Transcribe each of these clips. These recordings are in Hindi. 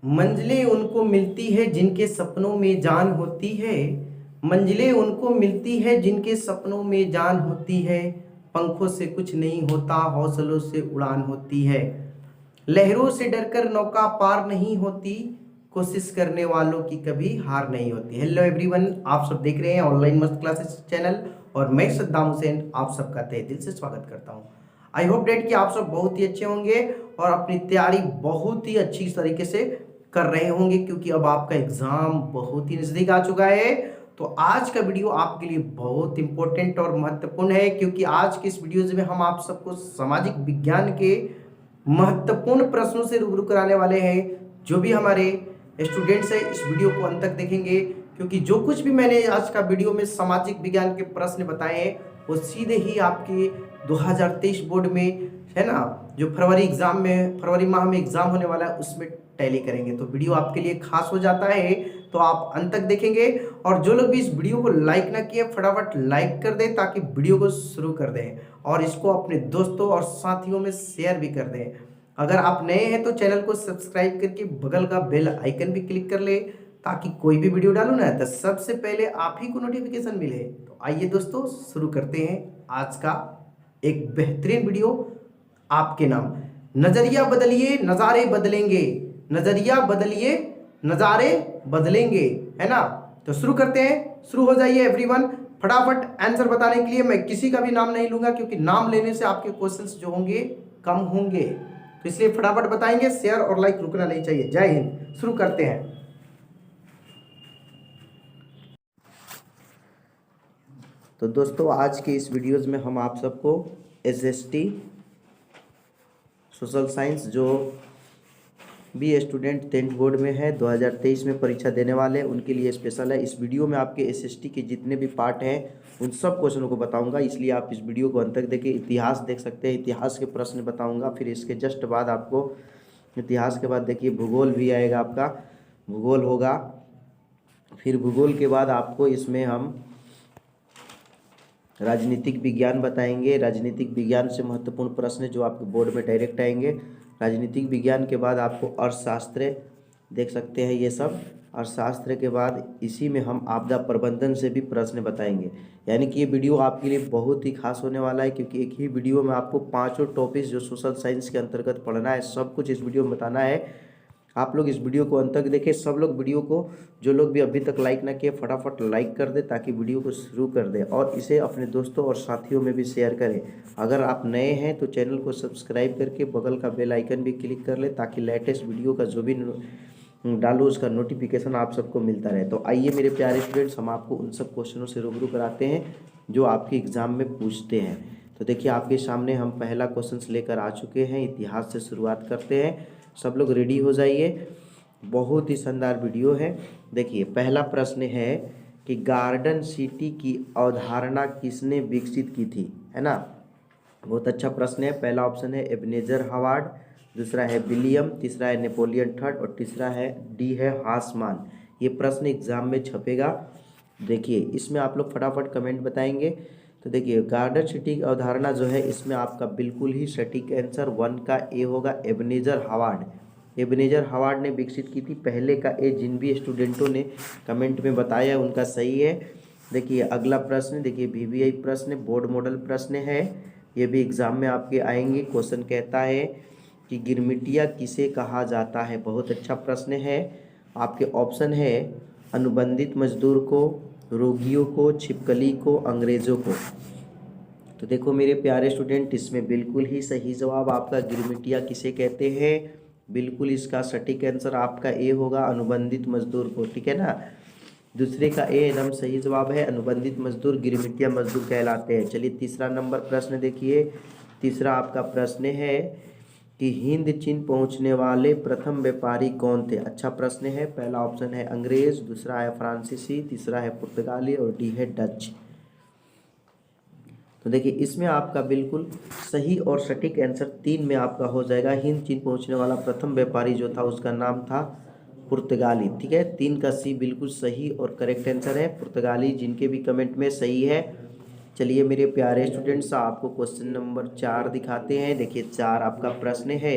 मंजिलें उनको मिलती है जिनके सपनों में जान होती है। मंजिलें उनको मिलती है जिनके सपनों में जान होती है। पंखों से कुछ नहीं होता, हौसलों से उड़ान होती है। लहरों से डरकर नौका पार नहीं होती, कोशिश करने वालों की कभी हार नहीं होती। हेलो एवरीवन, आप सब देख रहे हैं ऑनलाइन मस्त क्लासेस चैनल और मैं सद्दाम हुसैन आप सबका तहे दिल से स्वागत करता हूं। आई होप डेट कि आप सब बहुत ही अच्छे होंगे और अपनी तैयारी बहुत ही अच्छी तरीके से कर रहे होंगे, क्योंकि अब आपका एग्जाम बहुत ही नजदीक आ चुका है। तो आज का वीडियो आपके लिए बहुत इंपॉर्टेंट और महत्वपूर्ण है, क्योंकि आज के इस वीडियो में हम आप सबको सामाजिक विज्ञान के महत्वपूर्ण प्रश्नों से रूबरू कराने वाले हैं। जो भी हमारे स्टूडेंट्स हैं इस वीडियो को अंत तक देखेंगे, क्योंकि जो कुछ भी मैंने आज का वीडियो में सामाजिक विज्ञान के प्रश्न बताए हैं वो सीधे ही आपके 2023 बोर्ड में है ना, जो फरवरी माह में एग्जाम होने वाला है उसमें टैली करेंगे। तो वीडियो आपके लिए खास हो जाता है, तो आप अंत तक देखेंगे। और जो लोग भी इस वीडियो को लाइक ना किए फटाफट लाइक कर दें ताकि वीडियो को शुरू कर दें और इसको अपने दोस्तों और साथियों में शेयर भी कर दें। अगर आप नए हैं तो चैनल को सब्सक्राइब करके बगल का बेल आइकन भी क्लिक कर ले, ताकि कोई भी वीडियो डालूं ना तो सबसे पहले आप ही को नोटिफिकेशन मिले। तो आइए दोस्तों शुरू करते हैं आज का एक बेहतरीन वीडियो आपके नाम। नजरिया बदलिए नजारे बदलेंगे, नजरिया बदलिए नजारे बदलेंगे, है ना। तो शुरू करते हैं, शुरू हो जाइए एवरीवन। फटाफट आंसर बताने के लिए मैं किसी का भी नाम नहीं लूंगा, क्योंकि नाम लेने से आपके क्वेश्चंस जो होंगे कम होंगे, तो इसलिए फटाफट बताएंगे। शेयर और लाइक रुकना नहीं चाहिए। जय हिंद। शुरू करते हैं। तो दोस्तों आज के इस वीडियोज में हम आप सबको एसएसटी सोशल साइंस जो भी स्टूडेंट 10th बोर्ड में है 2023 में परीक्षा देने वाले उनके लिए स्पेशल है। इस वीडियो में आपके एसएसटी के जितने भी पार्ट हैं उन सब क्वेश्चनों को बताऊंगा, इसलिए आप इस वीडियो को अंत तक देखिए। इतिहास देख सकते हैं, इतिहास के प्रश्न बताऊंगा, फिर इसके जस्ट बाद आपको इतिहास के बाद देखिए भूगोल भी आएगा, आपका भूगोल होगा। फिर भूगोल के बाद आपको इसमें हम राजनीतिक विज्ञान बताएंगे। राजनीतिक विज्ञान से महत्वपूर्ण प्रश्न जो आपके बोर्ड में डायरेक्ट आएंगे। राजनीतिक विज्ञान के बाद आपको अर्थशास्त्र देख सकते हैं, ये सब अर्थशास्त्र के बाद इसी में हम आपदा प्रबंधन से भी प्रश्न बताएंगे। यानी कि ये वीडियो आपके लिए बहुत ही खास होने वाला है, क्योंकि एक ही वीडियो में आपको पांचों टॉपिक्स जो सोशल साइंस के अंतर्गत पढ़ना है सब कुछ इस वीडियो में बताना है। आप लोग इस वीडियो को अंत तक देखें। सब लोग वीडियो को, जो लोग भी अभी तक लाइक ना किए फटाफट लाइक कर दे ताकि वीडियो को शुरू कर दे, और इसे अपने दोस्तों और साथियों में भी शेयर करें। अगर आप नए हैं तो चैनल को सब्सक्राइब करके बगल का बेल आइकन भी क्लिक कर ले, ताकि लेटेस्ट वीडियो का जो भी डालो उसका नोटिफिकेशन आप सबको मिलता रहे। तो आइए मेरे प्यारे स्टूडेंट्स, हम आपको उन सब क्वेश्चनों से रूबरू कराते हैं जो आपके एग्जाम में पूछते हैं। तो देखिए आपके सामने हम पहला क्वेश्चन लेकर आ चुके हैं। इतिहास से शुरुआत करते हैं, सब लोग रेडी हो जाइए। बहुत ही शानदार वीडियो है। देखिए पहला प्रश्न है कि गार्डन सिटी की अवधारणा किसने विकसित की थी, है ना। बहुत अच्छा प्रश्न है। पहला ऑप्शन है एबनेजर हावर्ड, दूसरा है विलियम, तीसरा है नेपोलियन थर्ड और तीसरा है डी है हासमान। ये प्रश्न एग्जाम में छपेगा। देखिए इसमें आप लोग फटाफट कमेंट बताएंगे। तो देखिए गार्डन सिटी की अवधारणा जो है इसमें आपका बिल्कुल ही सटीक आंसर 1 का ए होगा, एबनेजर हावर्ड। एबनेजर हावर्ड ने विकसित की थी। पहले का ए जिन भी स्टूडेंटों ने कमेंट में बताया उनका सही है। देखिए अगला प्रश्न, देखिए वीवीआई प्रश्न, बोर्ड मॉडल प्रश्न है, ये भी एग्जाम में आपके आएंगे। क्वेश्चन कहता है कि गिरमिटिया किसे कहा जाता है। बहुत अच्छा प्रश्न है। आपके ऑप्शन है अनुबंधित मजदूर को, रोगियों को, छिपकली को, अंग्रेजों को। तो देखो मेरे प्यारे स्टूडेंट, इसमें बिल्कुल ही सही जवाब आपका गिरमिटिया किसे कहते हैं। बिल्कुल इसका सटीक आंसर आपका ए होगा, अनुबंधित मजदूर को, ठीक है ना। दूसरे का ए एकदम सही जवाब है, अनुबंधित मजदूर गिरमिटिया मजदूर कहलाते हैं। चलिए तीसरा नंबर प्रश्न देखिए। तीसरा आपका प्रश्न है कि हिंद चीन पहुंचने वाले प्रथम व्यापारी कौन थे। अच्छा प्रश्न है। पहला ऑप्शन है अंग्रेज, दूसरा है फ्रांसीसी, तीसरा है पुर्तगाली और डी है डच। तो देखिए इसमें आपका बिल्कुल सही और सटीक आंसर 3 में आपका हो जाएगा। हिंद चीन पहुंचने वाला प्रथम व्यापारी जो था उसका नाम था पुर्तगाली, ठीक है। 3 का सी बिल्कुल सही और करेक्ट आंसर है, पुर्तगाली। जिनके भी कमेंट में सही है। चलिए मेरे प्यारे स्टूडेंट्स, आपको क्वेश्चन नंबर 4 दिखाते हैं। देखिए 4 आपका प्रश्न है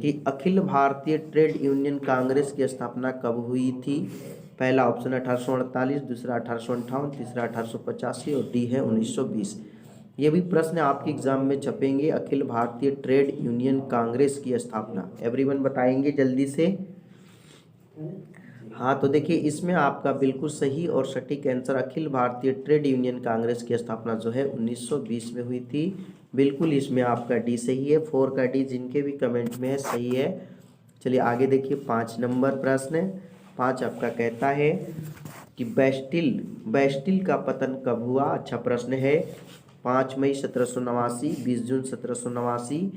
कि अखिल भारतीय ट्रेड यूनियन कांग्रेस की स्थापना कब हुई थी। पहला ऑप्शन 1848, दूसरा 1858, तीसरा 1885 और डी है 1920। ये भी प्रश्न आपके एग्जाम में छपेंगे। अखिल भारतीय ट्रेड यूनियन कांग्रेस की स्थापना एवरीवन बताएंगे जल्दी से। हाँ तो देखिए इसमें आपका बिल्कुल सही और सटीक answer Akhil Bharatiya trade union Congress की स्थापना जो है 1920 में हुई थी। बिल्कुल इसमें आपका डी सही है, 4 का डी जिनके भी कमेंट में है सही है। चलिए आगे देखिए 5 नंबर प्रश्न। 5 आपका कहता है कि बेस्टिल का पतन कब हुआ। अच्छा प्रश्न है। 5 मई 1789, 20 जून 1789,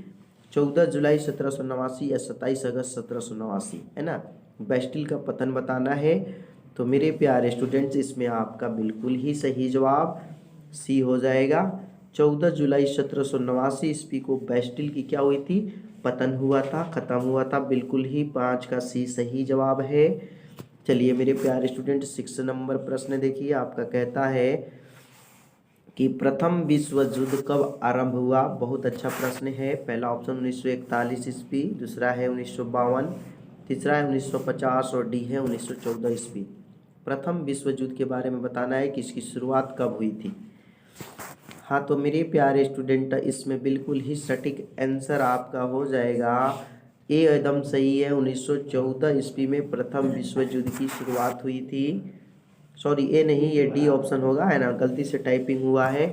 14 जुलाई 1789 या 27 अगस्त 1789, है ना। बेस्टिल का पतन बताना है। तो मेरे प्यारे स्टूडेंट्स इसमें आपका बिल्कुल ही सही जवाब सी हो जाएगा। 14 जुलाई 1789 ईस्वी को बेस्टिल की क्या हुई थी, पतन हुआ था, खत्म हुआ था। बिल्कुल ही 5 का सी सही जवाब है। चलिए मेरे प्यारे स्टूडेंट 6 नंबर प्रश्न देखिए आपका कहता है कि प्रथम विश्व युद्ध कब आरंभ हुआ। बहुत अच्छा प्रश्न है। पहला ऑप्शन 1941 ईस्वी, दूसरा है 1952, तीसरा है 1950 और डी है 1914 ईस्वी। प्रथम विश्व युद्ध के बारे में बताना है कि इसकी शुरुआत कब हुई थी। हाँ तो मेरे प्यारे स्टूडेंट इसमें बिल्कुल ही सटीक आंसर आपका हो जाएगा ए एकदम सही है। 1914 ईस्वी में प्रथम विश्व युद्ध की शुरुआत हुई थी। सॉरी ए नहीं, ये डी ऑप्शन होगा, है ना, गलती से टाइपिंग हुआ है।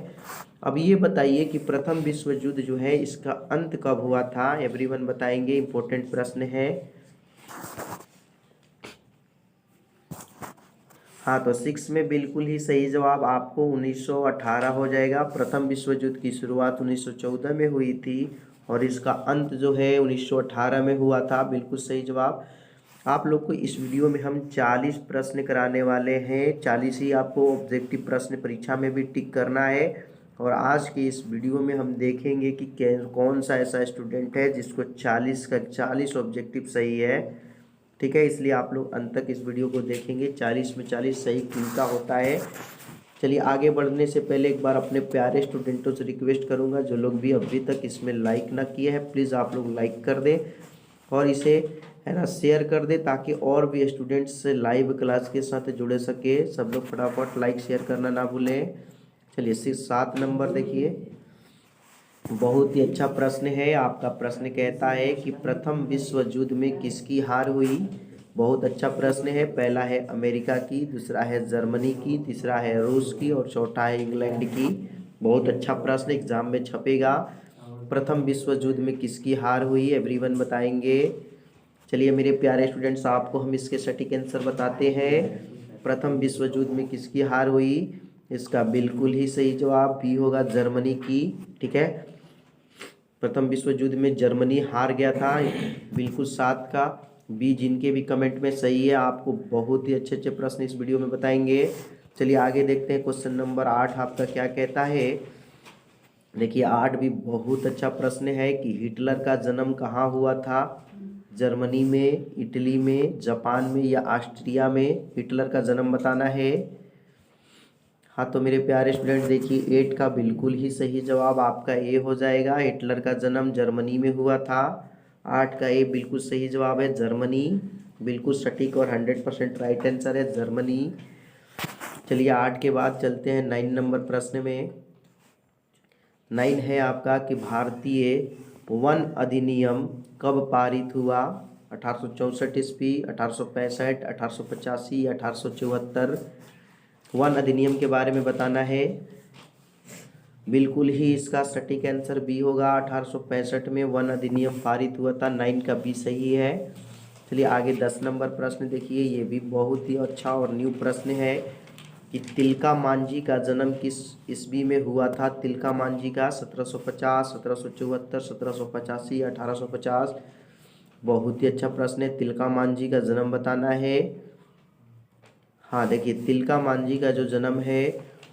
अब ये बताइए कि प्रथम विश्व युद्ध जो है इसका अंत कब हुआ था। एवरीवन बताएंगे, इंपॉर्टेंट प्रश्न है। हाँ तो 6 में बिल्कुल ही सही जवाब आपको 1918 हो जाएगा। प्रथम विश्व युद्ध की शुरुआत 1914 में हुई थी और इसका अंत जो है 1918 में हुआ था। बिल्कुल सही जवाब। आप लोग को इस वीडियो में हम 40 प्रश्न कराने वाले हैं। 40 ही आपको ऑब्जेक्टिव प्रश्न परीक्षा में भी टिक करना है। और आज की इस वीडियो में हम देखेंगे कि कौन सा ऐसा स्टूडेंट है जिसको 40 का 40 ऑब्जेक्टिव सही है। ठीक है, इसलिए आप लोग अंत तक इस वीडियो को देखेंगे। 40 में 40 सही किनका होता है। चलिए आगे बढ़ने से पहले एक बार अपने प्यारे स्टूडेंटों से रिक्वेस्ट करूंगा, जो लोग भी अभी तक इसमें लाइक ना किए हैं प्लीज़ आप लोग लाइक कर दें और इसे, है ना, शेयर कर दे ताकि और भी स्टूडेंट्स लाइव क्लास के साथ जुड़े सके। सब लोग फटाफट लाइक शेयर करना ना भूलें। चलिए 7 नंबर देखिए, बहुत ही अच्छा प्रश्न है आपका। प्रश्न कहता है कि प्रथम विश्व युद्ध में किसकी हार हुई। बहुत अच्छा प्रश्न है। पहला है अमेरिका की, दूसरा है जर्मनी की, तीसरा है रूस की और चौथा है इंग्लैंड की। बहुत अच्छा प्रश्न एग्जाम में छपेगा। प्रथम विश्व युद्ध में किसकी हार हुई, एवरीवन बताएंगे। चलिए मेरे प्यारे स्टूडेंट्स आपको हम इसके सटीक आंसर बताते हैं। प्रथम विश्व युद्ध में किसकी हार हुई, इसका बिल्कुल ही सही जवाब बी होगा, जर्मनी की। ठीक है, प्रथम विश्व युद्ध में जर्मनी हार गया था। बिल्कुल 7 का बी जिनके भी कमेंट में सही है आपको बहुत ही अच्छे अच्छे प्रश्न इस वीडियो में बताएंगे। चलिए आगे देखते हैं क्वेश्चन नंबर 8 आपका क्या कहता है। देखिए 8 भी बहुत अच्छा प्रश्न है कि हिटलर का जन्म कहाँ हुआ था। जर्मनी में, इटली में, जापान में या ऑस्ट्रिया में हिटलर का जन्म बताना है। हाँ तो मेरे प्यारे स्टूडेंट देखिए 8 का बिल्कुल ही सही जवाब आपका ए हो जाएगा। हिटलर का जन्म जर्मनी में हुआ था। 8 का ए बिल्कुल सही जवाब है, जर्मनी। बिल्कुल सटीक और 100% राइट आंसर है, जर्मनी। चलिए 8 के बाद चलते हैं 9 नंबर प्रश्न में। 9 है आपका कि भारतीय वन अधिनियम कब पारित हुआ। 1864 ईस्वी, 1865, 1885 या 1874। वन अधिनियम के बारे में बताना है। बिल्कुल ही इसका सटीक आंसर बी होगा, 1865 में वन अधिनियम पारित हुआ था। 9 का बी सही है। चलिए आगे 10 नंबर प्रश्न देखिए, ये भी बहुत ही अच्छा और न्यू प्रश्न है कि तिलका मांझी का जन्म किस ईस्वी में हुआ था। तिलका मांझी का 1750, 1774, 1785 या 1850। बहुत ही अच्छा प्रश्न है। तिलका मांझी का जन्म बताना है। हाँ देखिए तिलका मांझी का जो जन्म है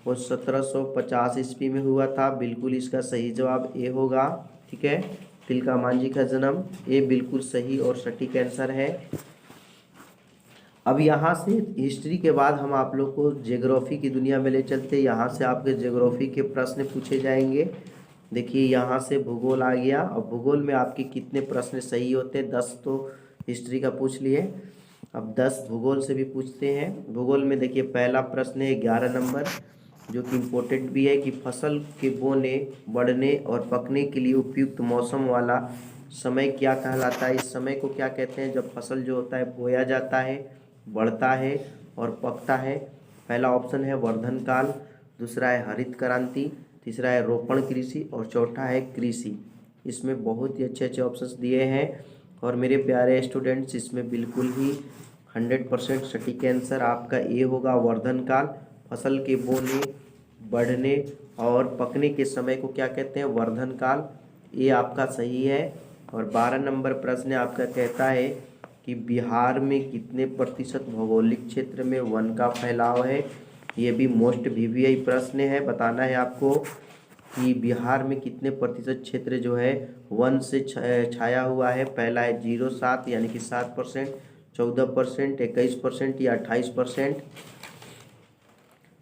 वो 1750 ईस्वी में हुआ था। बिल्कुल इसका सही जवाब ए होगा। ठीक है, तिलका मांझी का जन्म ए बिल्कुल सही और सटीक आंसर है। अब यहाँ से हिस्ट्री के बाद हम आप लोग को ज्योग्राफी की दुनिया में ले चलते हैं। यहाँ से आपके ज्योग्राफी के प्रश्न पूछे जाएंगे। देखिए यहाँ से भूगोल आ गया, और भूगोल में आपके कितने प्रश्न सही होते हैं, 10 तो हिस्ट्री का पूछ लिए, अब 10 भूगोल से भी पूछते हैं। भूगोल में देखिए पहला प्रश्न है 11 नंबर, जो कि इम्पोर्टेंट भी है कि फसल के बोने, बढ़ने और पकने के लिए उपयुक्त मौसम वाला समय क्या कहलाता है। इस समय को क्या कहते हैं, जब फसल जो होता है बोया जाता है, बढ़ता है और पकता है। पहला ऑप्शन है वर्धन काल, दूसरा है हरित क्रांति, तीसरा है रोपण कृषि और चौथा है कृषि। इसमें बहुत ही अच्छे अच्छे ऑप्शंस दिए हैं, और मेरे प्यारे स्टूडेंट्स इसमें बिल्कुल ही 100% सटीक आंसर आपका ए होगा, वर्धन काल। फसल के बोने, बढ़ने और पकने के समय को क्या कहते हैं, वर्धन काल। ये आपका सही है। और 12 नंबर प्रश्न आपका कहता है कि बिहार में कितने प्रतिशत भौगोलिक क्षेत्र में वन का फैलाव है। ये भी मोस्ट वीवीआई प्रश्न है, बताना है आपको कि बिहार में कितने प्रतिशत क्षेत्र जो है वन से छाया हुआ है। पहला है 0.7 यानी कि 7%, 14%, 21% या 28%।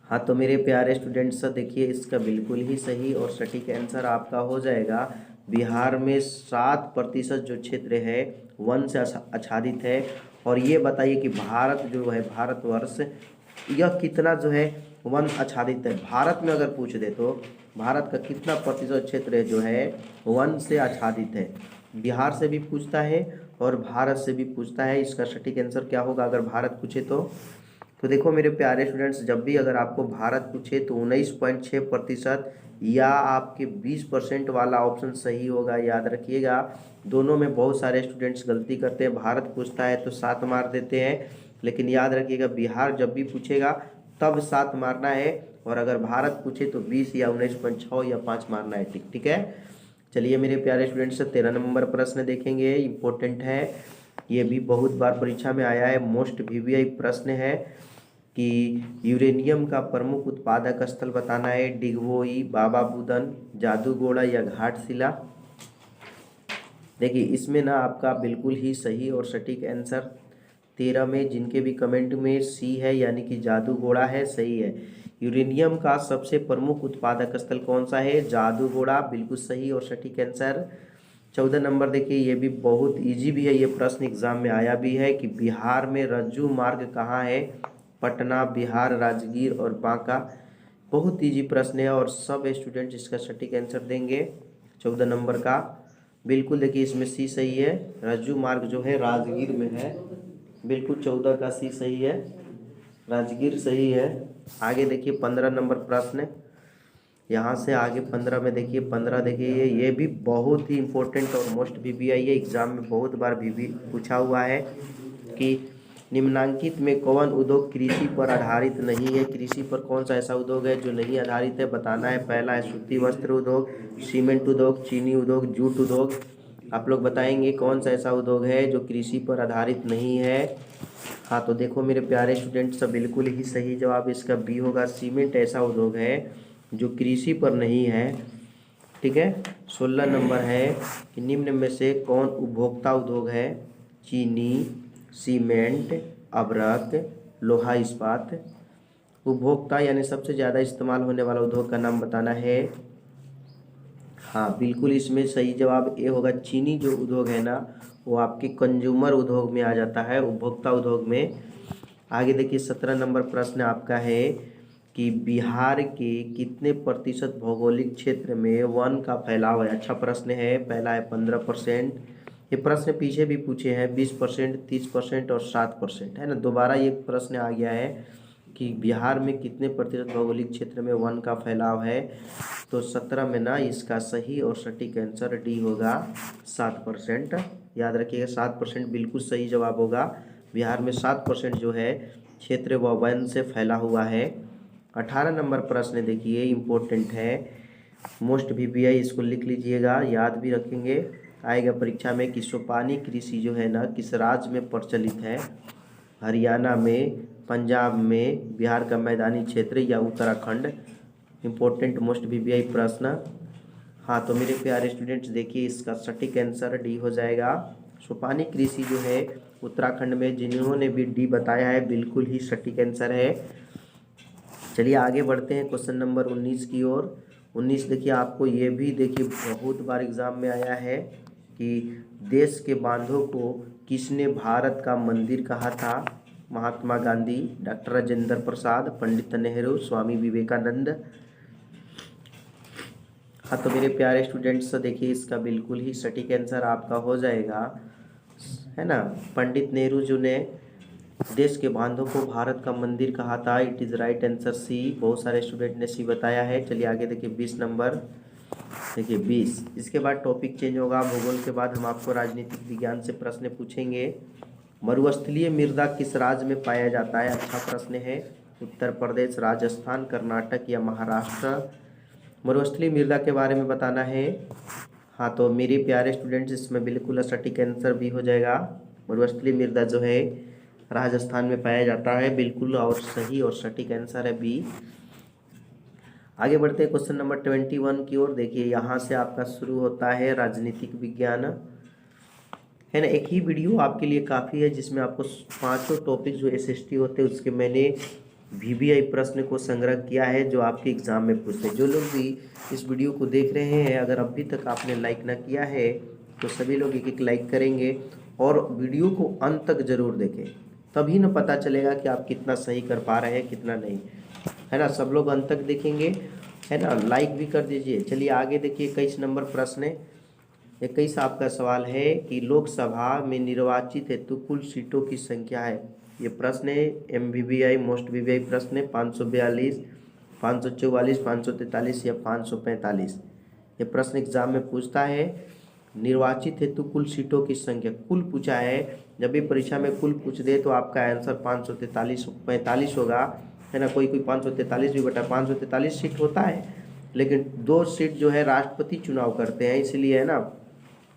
हाँ तो मेरे प्यारे स्टूडेंट्स देखिए इसका बिल्कुल ही सही और सटीक आंसर आपका हो जाएगा। बिहार में 7% जो क्षेत्र है वन से आच्छादित है। और ये बताइए कि भारत जो है, भारतवर्ष, यह कितना जो है वन आच्छादित है। भारत में अगर पूछ दे तो भारत का कितना प्रतिशत क्षेत्र जो है वन से आच्छादित है। बिहार से भी पूछता है और भारत से भी पूछता है। इसका सटीक आंसर क्या होगा अगर भारत पूछे तो देखो मेरे प्यारे स्टूडेंट्स, जब भी अगर आपको भारत पूछे तो 19.6% या आपके 20% वाला ऑप्शन सही होगा। याद रखिएगा, दोनों में बहुत सारे स्टूडेंट्स गलती करते हैं। भारत पूछता है तो 7 मार देते हैं, लेकिन याद रखिएगा बिहार जब भी पूछेगा तब 7 मारना है, और अगर भारत पूछे तो 20 या 19.6 या 5 मारना है। ठीक है। चलिए मेरे प्यारे स्टूडेंट्स 13 नंबर प्रश्न देखेंगे, इम्पोर्टेंट है, ये भी बहुत बार परीक्षा में आया है, मोस्ट वीवीआई प्रश्न है कि यूरेनियम का प्रमुख उत्पादक स्थल बताना है। डिगबोई, बाबा बुदन, जादूगोड़ा या घाटशिला। देखिए इसमें ना आपका बिल्कुल ही सही और सटीक आंसर 13 में जिनके भी कमेंट में सी है यानी कि जादूगोड़ा है, सही है। यूरेनियम का सबसे प्रमुख उत्पादक स्थल कौन सा है, जादूगोड़ा, बिल्कुल सही और सटीक आंसर। 14 नंबर देखिए ये भी बहुत इजी भी है, ये प्रश्न एग्जाम में आया भी है कि बिहार में रज्जू मार्ग कहाँ है। पटना, बिहार, राजगीर और बांका। बहुत इजी प्रश्न है और सब स्टूडेंट इसका सटीक आंसर देंगे 14 नंबर का। बिल्कुल देखिए इसमें सी सही है, रज्जू मार्ग जो है राजगीर में है। बिल्कुल 14 का सी सही है, राजगीर सही है। आगे देखिए 15 नंबर प्रश्न, यहाँ से आगे 15 में देखिए 15 देखिए ये भी बहुत ही इम्पोर्टेंट और मोस्ट वीवीआई है, एग्जाम में बहुत बार वीवी पूछा हुआ है कि निम्नांकित में कौन उद्योग कृषि पर आधारित नहीं है। कृषि पर कौन सा ऐसा उद्योग है जो नहीं आधारित है, बताना है। पहला है सूती वस्त्र उद्योग, सीमेंट उद्योग, चीनी उद्योग, जूट उद्योग। आप लोग बताएंगे कौन सा ऐसा उद्योग है जो कृषि पर आधारित नहीं है। हाँ तो देखो मेरे प्यारे स्टूडेंट्स, बिल्कुल ही सही जवाब इसका बी होगा, सीमेंट ऐसा उद्योग है जो कृषि पर नहीं है। ठीक है। 16 नंबर है कि निम्न में से कौन उपभोक्ता उद्योग है। चीनी, सीमेंट, अभ्रक, लोहा इस्पात। उपभोक्ता यानी सबसे ज़्यादा इस्तेमाल होने वाला उद्योग का नाम बताना है। हाँ बिल्कुल इसमें सही जवाब ए होगा। चीनी जो उद्योग है ना वो आपके कंज्यूमर उद्योग में आ जाता है, उपभोक्ता उद्योग में। आगे देखिए 17 नंबर प्रश्न आपका है कि बिहार के कितने प्रतिशत भौगोलिक क्षेत्र में वन का फैलाव है। अच्छा प्रश्न है। पहला है 15%, ये प्रश्न पीछे भी पूछे हैं, 20%, 30% और 7% है ना। दोबारा ये प्रश्न आ गया है कि बिहार में कितने प्रतिशत भौगोलिक क्षेत्र में वन का फैलाव है। तो 17 में ना इसका सही और सटीक आंसर डी होगा, 7%। याद रखिएगा 7% बिल्कुल सही जवाब होगा। बिहार में 7% जो है क्षेत्र वह वन से फैला हुआ है। 18 नंबर प्रश्न देखिए इम्पोर्टेंट है, मोस्ट वीवीआई, इसको लिख लीजिएगा, याद भी रखेंगे, आएगा परीक्षा में कि सोपानी कृषि जो है ना किस राज्य में प्रचलित है। हरियाणा में, पंजाब में, बिहार का मैदानी क्षेत्र या उत्तराखंड। इम्पोर्टेंट मोस्ट वीवीआई प्रश्न। हाँ तो मेरे प्यारे स्टूडेंट्स देखिए इसका सटीक आंसर डी हो जाएगा। सोपानी कृषि जो है उत्तराखंड में, जिन्होंने भी डी बताया है बिल्कुल ही सटीक आंसर है। चलिए आगे बढ़ते हैं क्वेश्चन नंबर 19 की ओर। 19 देखिए आपको ये भी देखिए बहुत बार एग्जाम में आया है कि देश के बांधों को किसने भारत का मंदिर कहा था? महात्मा गांधी, डॉक्टर राजेंद्र प्रसाद, पंडित नेहरू, स्वामी विवेकानंद। हाँ तो मेरे प्यारे स्टूडेंट्स देखिए इसका बिल्कुल ही सटीक आंसर आपका हो जाएगा, है ना, पंडित नेहरू जी ने देश के बांधों को भारत का मंदिर कहा था। It is right answer C. बहुत सारे स्टूडेंट ने सी बताया है। चलिए आगे देखिए 20 नंबर, देखिए 20। इसके बाद टॉपिक चेंज होगा, भूगोल के बाद हम आपको राजनीतिक विज्ञान से प्रश्न पूछेंगे। मरुस्थलीय मृदा किस राज्य में पाया जाता है? अच्छा प्रश्न है। उत्तर प्रदेश, राजस्थान, कर्नाटक या महाराष्ट्र? मरुस्थलीय मृदा के बारे में बताना है। हाँ तो मेरे प्यारे स्टूडेंट्स इसमें बिल्कुल सटीक आंसर भी हो जाएगा। मरुस्थलीय मृदा जो है राजस्थान में पाया जाता है, बिल्कुल और सही और सटीक आंसर है बी। आगे बढ़ते हैं क्वेश्चन नंबर 21 की ओर। देखिए यहाँ से आपका शुरू होता है राजनीतिक विज्ञान, है ना। एक ही वीडियो आपके लिए काफ़ी है जिसमें आपको पांचों टॉपिक जो एसएसटी होते हैं उसके मैंने वीवीआई प्रश्न को संग्रह किया है जो आपके एग्जाम में पूछते हैं। जो लोग भी इस वीडियो को देख रहे हैं, अगर अभी तक आपने लाइक ना किया है तो सभी लोग एक एक लाइक करेंगे और वीडियो को अंत तक जरूर देखें, तभी ना पता चलेगा कि आप कितना सही कर पा रहे हैं कितना नहीं, है ना। सब लोग अंत तक देखेंगे, है ना, लाइक भी कर दीजिए। चलिए आगे देखिए 21 नंबर प्रश्न है। 21 आपका सवाल है कि लोकसभा में निर्वाचित हेतु कुल सीटों की संख्या है। ये प्रश्न है MVVI मोस्ट वीवीआई प्रश्न है। 542, 544, 543 या 545? ये प्रश्न एग्जाम में पूछता है। निर्वाचित हेतु कुल सीटों की संख्या, कुल पूछा है। जब भी परीक्षा में कुल पूछ दे तो आपका आंसर 543 45 होगा, है ना। कोई कोई 543 भी बटा 543 सीट होता है, लेकिन 2 सीट जो है राष्ट्रपति चुनाव करते हैं, इसलिए, है ना।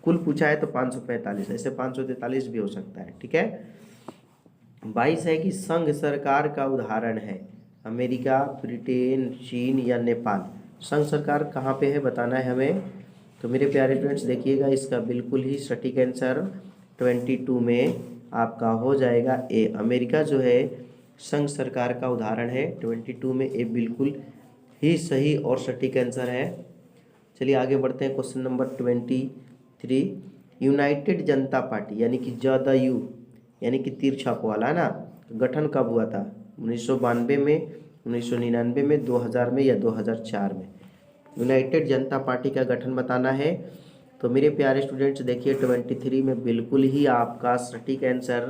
कुल पूछा है तो 545, ऐसे 543 भी हो सकता है, ठीक है। 22 है कि संघ सरकार का उदाहरण है अमेरिका, ब्रिटेन, चीन या नेपाल? संघ सरकार कहाँ पे है बताना है हमें। तो मेरे प्यारे फ्रेंड्स देखिएगा इसका बिल्कुल ही सटीक आंसर 22 में आपका हो जाएगा ए। अमेरिका जो है संघ सरकार का उदाहरण है। 22 में ए बिल्कुल ही सही और सटीक आंसर है। चलिए आगे बढ़ते हैं क्वेश्चन नंबर 23। यूनाइटेड जनता पार्टी यानी कि JDU यानी कि तीर छाप वाला ना, गठन कब हुआ था? 1992 में, 1999 में, 2000 में या 2004 में? यूनाइटेड जनता पार्टी का गठन बताना है। तो मेरे प्यारे स्टूडेंट्स देखिए 23 में बिल्कुल ही आपका सटीक आंसर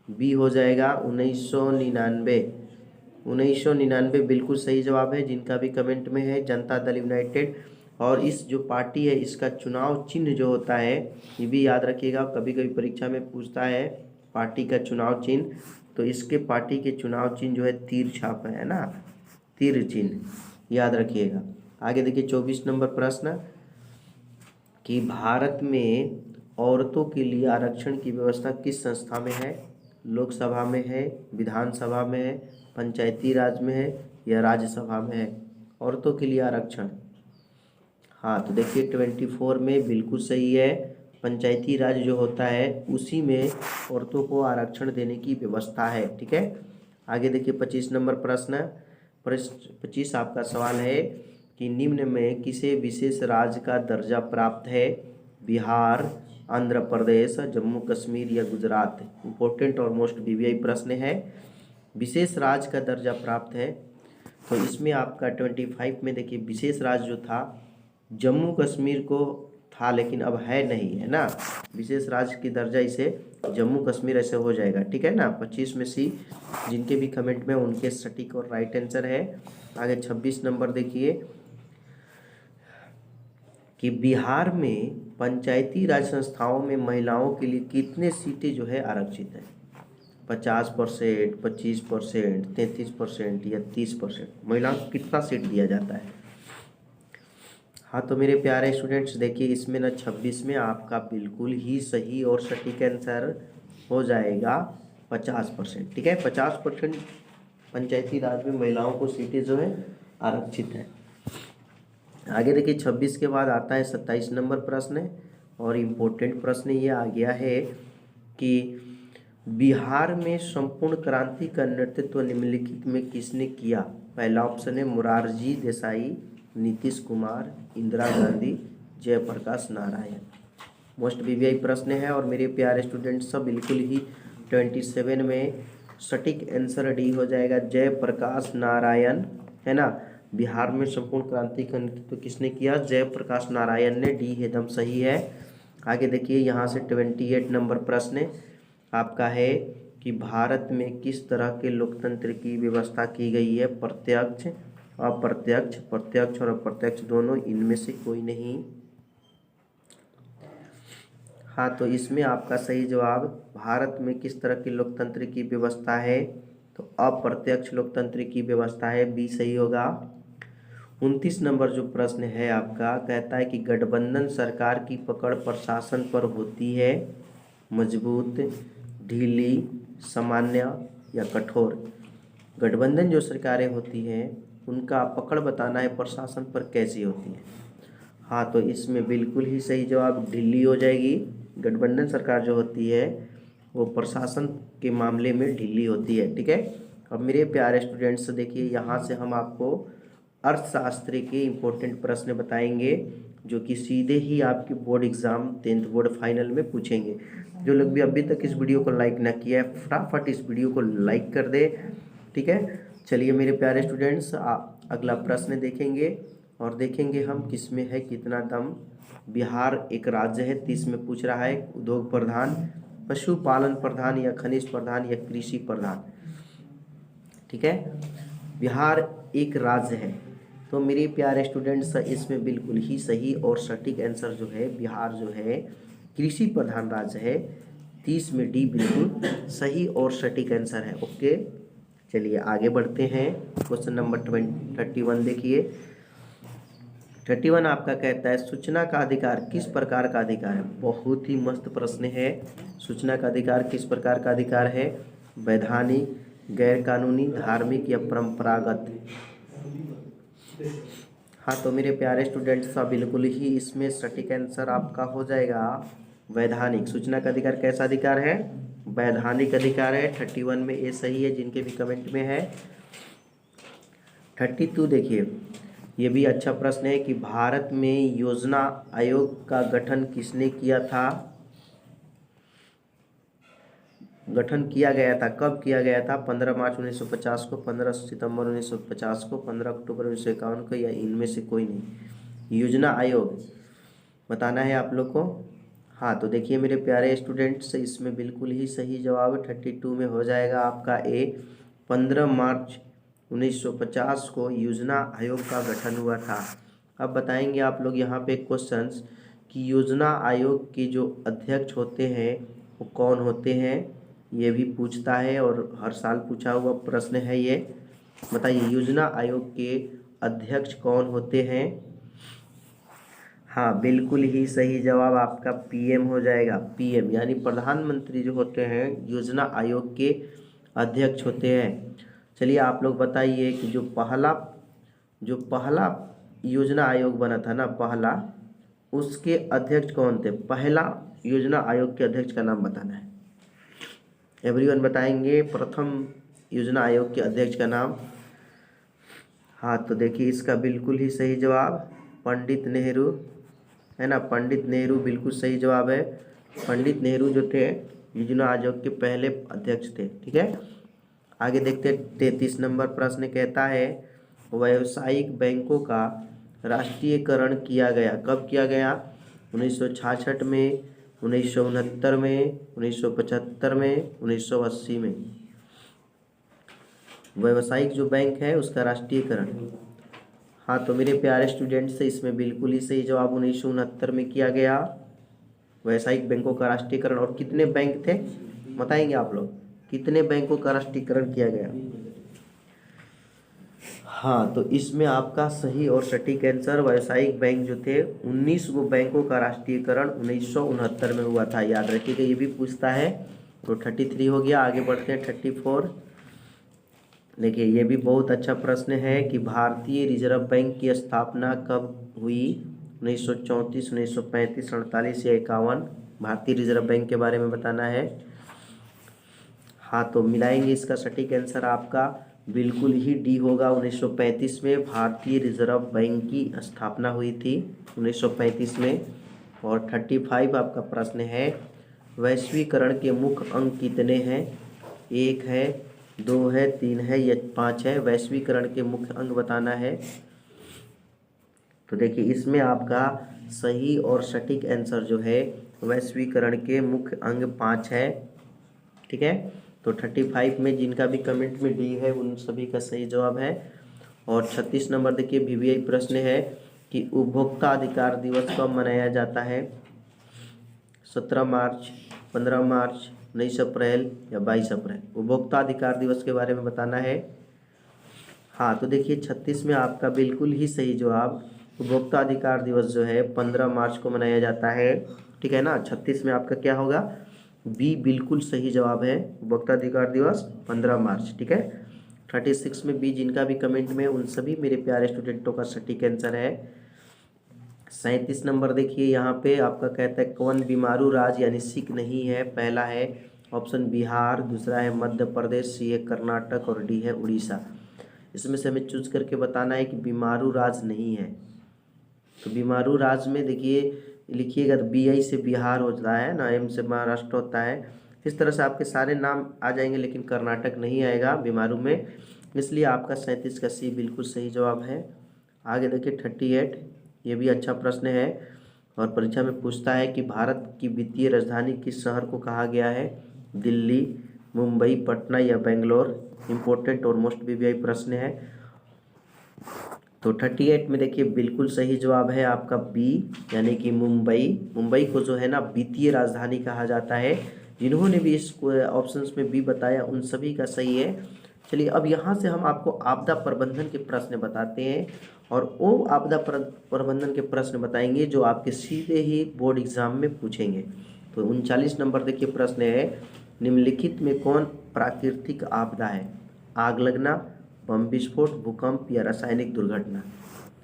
बी हो जाएगा 1999। 1999 बिल्कुल सही जवाब है। जिनका भी कमेंट में है जनता दल यूनाइटेड। और इस जो पार्टी है इसका चुनाव चिन्ह जो होता है ये भी याद रखिएगा, कभी कभी परीक्षा में पूछता है पार्टी का चुनाव चिन्ह, तो इसके पार्टी के चुनाव चिन्ह जो है तीर छाप है ना, तीर चिन्ह, याद रखिएगा। आगे देखिए 24 नंबर प्रश्न कि भारत में औरतों के लिए आरक्षण की व्यवस्था किस संस्था में है? लोकसभा में है, विधानसभा में है, पंचायती राज में है या राज्यसभा में है? औरतों के लिए आरक्षण, हाँ तो देखिए 24 में बिल्कुल सही है। पंचायती राज जो होता है उसी में औरतों को आरक्षण देने की व्यवस्था है, ठीक है। आगे देखिए 25 नंबर प्रश्न 25 आपका सवाल है कि निम्न में किसे विशेष राज्य का दर्जा प्राप्त है? बिहार, आंध्र प्रदेश, जम्मू कश्मीर या गुजरात? इम्पोर्टेंट और मोस्ट वीवीआई प्रश्न है। विशेष राज्य का दर्जा प्राप्त है तो इसमें आपका 25 में देखिए विशेष राज्य जो था जम्मू कश्मीर को था, लेकिन अब है नहीं, है ना। विशेष राज्य की दर्जा इसे जम्मू कश्मीर ऐसे हो जाएगा, ठीक है ना। 25 में सी। जिनके भी कमेंट में उनके सटीक और राइट आंसर है। आगे 26 नंबर देखिए कि बिहार में पंचायती राज संस्थाओं में महिलाओं के लिए कितने सीटें जो है आरक्षित है? 50%, 25%, 33% या 30%? महिलाओं को कितना सीट दिया जाता है? हाँ तो मेरे प्यारे स्टूडेंट्स देखिए इसमें ना 26 में आपका बिल्कुल ही सही और सटीक आंसर हो जाएगा 50%, ठीक है। 50% पंचायती राज में महिलाओं को सीटें जो है आरक्षित है। आगे देखिए 26 के बाद आता है 27 नंबर प्रश्न और इम्पोर्टेंट प्रश्न ये आ गया है कि बिहार में संपूर्ण क्रांति का नेतृत्व निम्नलिखित में किसने किया? पहला ऑप्शन है मोरारजी देसाई, नीतीश कुमार, इंदिरा गांधी, जयप्रकाश नारायण। मोस्ट वीवीआई प्रश्न है और मेरे प्यारे स्टूडेंट सब बिल्कुल ही 27 में सटीक आंसर डी हो जाएगा, जयप्रकाश नारायण, है ना। बिहार में संपूर्ण क्रांति का नेतृत्व किसने किया? जयप्रकाश नारायण ने। डी एकदम सही है। आगे देखिए, यहाँ से 28 नंबर प्रश्न आपका है कि भारत में किस तरह के लोकतंत्र की व्यवस्था की गई है? प्रत्यक्ष, अप्रत्यक्ष, प्रत्यक्ष और अप्रत्यक्ष दोनों, इनमें से कोई नहीं। हाँ, तो इसमें आपका सही जवाब, भारत में किस तरह की लोकतंत्र की व्यवस्था है? तो अप्रत्यक्ष लोकतंत्र की व्यवस्था है, बी सही होगा। 29 नंबर जो प्रश्न है आपका, कहता है कि गठबंधन सरकार की पकड़ प्रशासन पर होती है मजबूत, ढीली, सामान्य या कठोर। गठबंधन जो सरकारें होती हैं उनका पकड़ बताना है प्रशासन पर कैसी होती है। हाँ, तो इसमें बिल्कुल ही सही जवाब ढीली हो जाएगी। गठबंधन सरकार जो होती है वो प्रशासन के मामले में ढीली होती है, ठीक है। अब मेरे प्यारे स्टूडेंट्स देखिए, यहाँ से हम आपको अर्थशास्त्र के इम्पोर्टेंट प्रश्न बताएंगे जो कि सीधे ही आपके board exam 10th board final में पूछेंगे। जो लोग भी अभी तक इस वीडियो को लाइक ना किया है, फटाफट इस वीडियो को लाइक कर दे, ठीक है। चलिए मेरे प्यारे स्टूडेंट्स, अगला प्रश्न देखेंगे और देखेंगे हम किस में है कितना दम। बिहार एक राज्य है, 30 में पूछ रहा है, उद्योग प्रधान, पशुपालन प्रधान या खनिज प्रधान या कृषि प्रधान, ठीक है। बिहार एक राज्य है, तो मेरे प्यारे स्टूडेंट्स इसमें बिल्कुल ही सही और सटीक आंसर जो है, बिहार जो है कृषि प्रधान राज्य है। 30 में डी बिल्कुल सही और सटीक आंसर है। ओके, चलिए आगे बढ़ते हैं। क्वेश्चन नंबर 31 देखिए। 31 आपका कहता है, सूचना का अधिकार किस प्रकार का अधिकार है? बहुत ही मस्त प्रश्न है। सूचना का अधिकार किस प्रकार का अधिकार है? वैधानिक, गैर कानूनी, धार्मिक या परंपरागत। हाँ, तो मेरे प्यारे स्टूडेंट्स सब बिल्कुल ही इसमें सटीक आंसर आपका हो जाएगा वैधानिक। सूचना का अधिकार कैसा अधिकार है? वैधानिक अधिकार है। 31 में ये सही है, जिनके भी कमेंट में है। 32 देखिए, ये भी अच्छा प्रश्न है कि भारत में योजना आयोग का गठन किसने किया था? गठन किया गया था, कब किया गया था? 15 मार्च 1950 को, 15 सितंबर 1950 को, 15 अक्टूबर 1951 को, या इनमें से कोई नहीं। योजना आयोग बताना है आप लोग को। हाँ, तो देखिए मेरे प्यारे स्टूडेंट्स, इसमें बिल्कुल ही सही जवाब 32 में हो जाएगा आपका ए। 15 मार्च 1950 को योजना आयोग का गठन हुआ था। अब बताएंगे आप लोग यहाँ पे क्वेश्चंस कि योजना आयोग के जो अध्यक्ष होते हैं वो कौन होते हैं, ये भी पूछता है और हर साल पूछा हुआ प्रश्न है ये। बताइए योजना आयोग के अध्यक्ष कौन होते हैं? हाँ, बिल्कुल ही सही जवाब आपका पीएम हो जाएगा। पीएम यानी प्रधानमंत्री जो होते हैं योजना आयोग के अध्यक्ष होते हैं। चलिए आप लोग बताइए कि जो पहला योजना आयोग बना था ना, पहला, उसके अध्यक्ष कौन थे? पहला योजना आयोग के अध्यक्ष का नाम बताना है। एवरीवन बताएंगे प्रथम योजना आयोग के अध्यक्ष का नाम। हाँ, तो देखिए इसका बिल्कुल ही सही जवाब पंडित नेहरू, है ना। पंडित नेहरू बिल्कुल सही जवाब है। पंडित नेहरू जो थे योजना आयोग के पहले अध्यक्ष थे, ठीक है। आगे देखते हैं। 33 नंबर प्रश्न कहता है, व्यावसायिक बैंकों का राष्ट्रीयकरण किया गया, कब किया गया? 1966 में, 1969 में, 1975 में, 1980 में। व्यावसायिक जो बैंक है उसका राष्ट्रीयकरण। हाँ, तो मेरे प्यारे स्टूडेंट्स इसमें बिल्कुल ही सही जवाब 1969 में किया गया व्यावसायिक बैंकों का राष्ट्रीयकरण। और कितने बैंक थे बताएंगे आप लोग, कितने बैंकों का राष्ट्रीयकरण किया गया? हाँ, तो इसमें आपका सही और सटीक आंसर व्यावसायिक बैंक जो थे 19 गो बैंकों का राष्ट्रीयकरण 1969 में हुआ था। याद रखिएगा, ये भी पूछता है। तो 33 हो गया। आगे बढ़ते हैं 34। देखिए ये भी बहुत अच्छा प्रश्न है कि भारतीय रिजर्व बैंक की स्थापना कब हुई? 1934, 1935, 48 या 51। भारतीय रिजर्व बैंक के बारे में बताना है। हाँ, तो मिलाएंगे इसका सटीक आंसर आपका बिल्कुल ही डी होगा। 1935 में भारतीय रिजर्व बैंक की स्थापना हुई थी 1935 में। और 35 आपका प्रश्न है, वैश्वीकरण के मुख्य अंग कितने हैं? 1 है, 2 है, 3 है या 5 है? वैश्वीकरण के मुख्य अंग बताना है। तो देखिए इसमें आपका सही और सटीक आंसर जो है वैश्वीकरण के मुख्य अंग 5 है। ठीक है, तो 35 में जिनका भी कमेंट में डी है उन सभी का सही जवाब है। और 36 नंबर देखिए वीवीआई प्रश्न है कि उपभोक्ता अधिकार दिवस कब मनाया जाता है? 17 मार्च, 15 मार्च, 19 अप्रैल या 22 अप्रैल? उपभोक्ता अधिकार दिवस के बारे में बताना है। हाँ, तो देखिए 36 में आपका बिल्कुल ही सही जवाब, उपभोक्ता अधिकार दिवस जो है 15 मार्च को मनाया जाता है। ठीक है ना, 36 में आपका क्या होगा? बी बिल्कुल सही जवाब है, उपभोक्ता अधिकार दिवस 15 मार्च। ठीक है, 36 में बी जिनका भी कमेंट में उन सभी मेरे प्यारे स्टूडेंटों का सटीक आंसर है। 37 नंबर देखिए यहाँ पे आपका कहता है कौन बीमारू राज्य यानी सिख नहीं है? पहला है ऑप्शन बिहार, दूसरा है मध्य प्रदेश, सी है कर्नाटक और डी है उड़ीसा। इसमें से हमें चूज करके बताना है कि बीमारू राज्य नहीं है। तो बीमारू राज्य में देखिए लिखिएगा तो BI से बिहार होता है ना, M से महाराष्ट्र होता है। इस तरह से आपके सारे नाम आ जाएंगे लेकिन कर्नाटक नहीं आएगा बीमारू में, इसलिए आपका 37 का सी बिल्कुल सही जवाब है। आगे देखिए 38, ये भी अच्छा प्रश्न है और परीक्षा में पूछता है कि भारत की वित्तीय राजधानी किस शहर को कहा गया है? दिल्ली, मुंबई, पटना या बेंगलोर? इम्पोर्टेंट और मोस्ट वीवीआई प्रश्न है। तो 38 में देखिए बिल्कुल सही जवाब है आपका बी, यानी कि मुंबई। मुंबई को जो है ना वित्तीय राजधानी कहा जाता है। जिन्होंने भी इस ऑप्शंस में बी बताया उन सभी का सही है। चलिए अब यहाँ से हम आपको आपदा प्रबंधन के प्रश्न बताते हैं और वो आपदा प्रबंधन के प्रश्न बताएंगे जो आपके सीधे ही बोर्ड एग्जाम में पूछेंगे। तो 39 नंबर देखिए प्रश्न है, निम्नलिखित में कौन प्राकृतिक आपदा है? आग लगना, बम विस्फोट, भूकंप या रासायनिक दुर्घटना?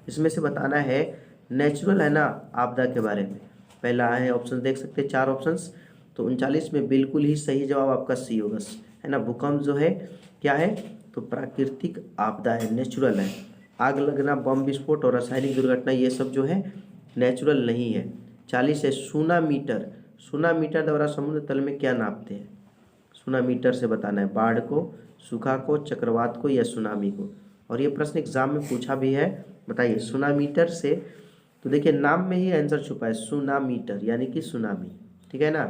इसमें से बताना है। नेचुरल है ना आपदा के बारे में। पहला है ऑप्शन देख सकते हैं 4 ऑप्शंस। तो 39 में बिल्कुल ही सही जवाब आपका सी होगा, है ना। भूकंप जो है क्या है? तो प्राकृतिक आपदा है, नेचुरल है। आग लगना, बम विस्फोट और रासायनिक दुर्घटना ये सब जो है नेचुरल नहीं है। 40 है सुनामीटर। सुनामीटर द्वारा समुद्र तल में क्या नापते हैं? सुनामीटर से बताना है बाढ़ को, सूखा को, चक्रवात को या सुनामी को। और ये प्रश्न एग्जाम में पूछा भी है, बताइए सुनामीटर से। तो देखिए नाम में ही आंसर छुपा है, सुनामीटर यानी कि सुनामी। ठीक है ना,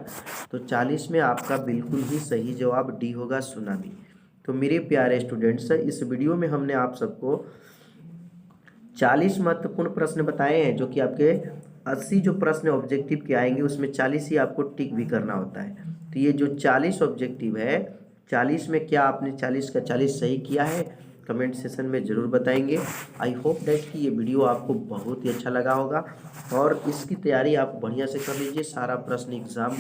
तो 40 में आपका बिल्कुल ही सही जवाब डी होगा, सुनामी। तो मेरे प्यारे स्टूडेंट्स, इस वीडियो में हमने आप सबको 40 महत्वपूर्ण प्रश्न बताए हैं जो कि आपके 80 जो प्रश्न ऑब्जेक्टिव के आएंगे उसमें 40 ही आपको टिक भी करना होता है। तो ये जो 40 ऑब्जेक्टिव है, 40 में क्या आपने 40 का 40 सही किया है? कमेंट सेशन में ज़रूर बताएंगे। आई होप दैट कि ये वीडियो आपको बहुत ही अच्छा लगा होगा और इसकी तैयारी आप बढ़िया से कर लीजिए। सारा प्रश्न एग्जाम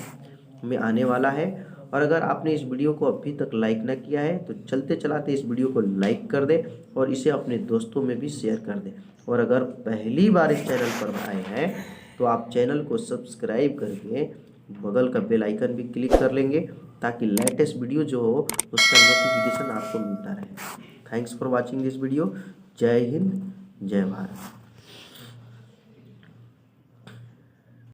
में आने वाला है। और अगर आपने इस वीडियो को अभी तक लाइक ना किया है तो चलते चलाते इस वीडियो को लाइक कर दें और इसे अपने दोस्तों में भी शेयर कर दें। और अगर पहली बार इस चैनल पर आए हैं तो आप चैनल को सब्सक्राइब करके बगल का बेल आइकन भी क्लिक कर लेंगे ताकि लेटेस्ट वीडियो जो हो उसका नोटिफिकेशन आपको मिलता रहे। Thanks for watching this video. जय हिंद, जय भारत।